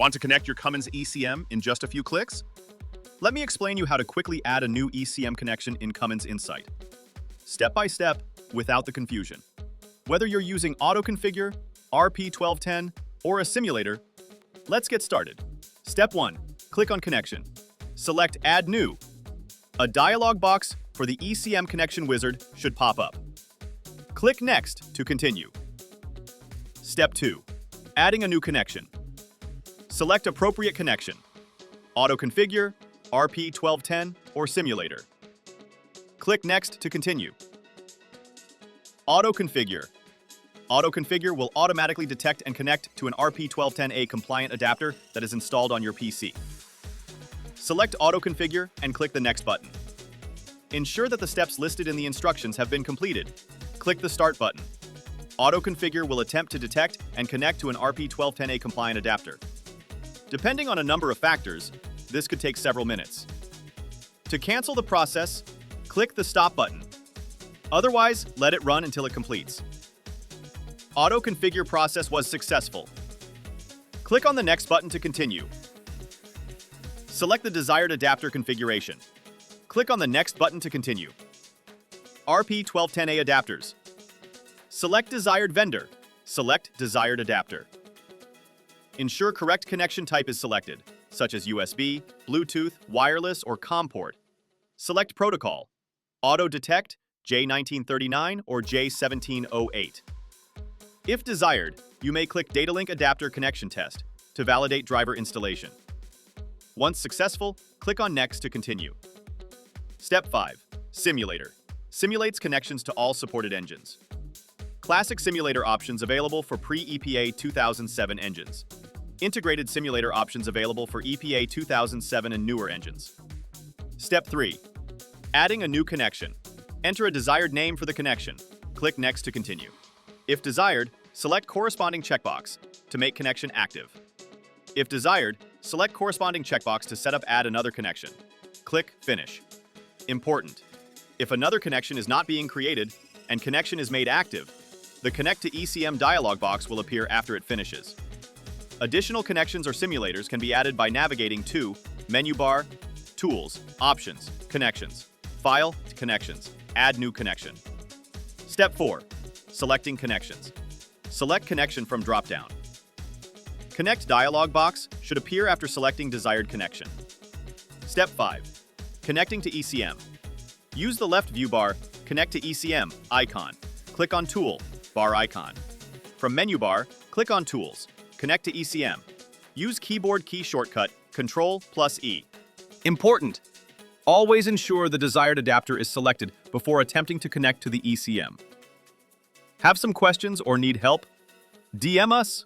Want to connect your Cummins ECM in just a few clicks? Let me explain you how to quickly add a new ECM connection in Cummins Insite. Step by step, without the confusion. Whether you're using Auto Configure, RP1210, or a simulator, let's get started. Step 1. Click on Connection. Select Add New. A dialog box for the ECM connection wizard should pop up. Click Next to continue. Step 2. Adding a new connection. Select appropriate connection. Auto Configure, RP1210, or Simulator. Click Next to continue. Auto Configure. Auto Configure will automatically detect and connect to an RP1210A compliant adapter that is installed on your PC. Select Auto Configure and click the Next button. Ensure that the steps listed in the instructions have been completed. Click the Start button. Auto Configure will attempt to detect and connect to an RP1210A compliant adapter. Depending on a number of factors, this could take several minutes. To cancel the process, click the Stop button. Otherwise, let it run until it completes. Auto Configure process was successful. Click on the Next button to continue. Select the desired adapter configuration. Click on the Next button to continue. RP1210A adapters. Select desired vendor. Select desired adapter. Ensure correct connection type is selected, such as USB, Bluetooth, wireless, or COM port. Select protocol. Auto Detect, J1939 or J1708. If desired, you may click Data Link Adapter Connection Test to validate driver installation. Once successful, click on Next to continue. Step 5. Simulator. Simulates connections to all supported engines. Classic simulator options available for pre-EPA 2007 engines. Integrated simulator options available for EPA 2007 and newer engines. Step 3. Adding a new connection. Enter a desired name for the connection. Click Next to continue. If desired, select corresponding checkbox to make connection active. If desired, select corresponding checkbox to set up add another connection. Click Finish. Important. If another connection is not being created and connection is made active, the Connect to ECM dialog box will appear after it finishes. Additional connections or simulators can be added by navigating to Menu Bar, Tools, Options, Connections, File, Connections, Add New Connection. Step 4. Selecting connections. Select connection from drop-down. Connect dialog box should appear after selecting desired connection. Step 5. Connecting to ECM. Use the left view bar, Connect to ECM icon. Click on Tool, bar icon. From Menu Bar, click on Tools, Connect to ECM. Use keyboard key shortcut, Ctrl+E. Important! Always ensure the desired adapter is selected before attempting to connect to the ECM. Have some questions or need help? DM us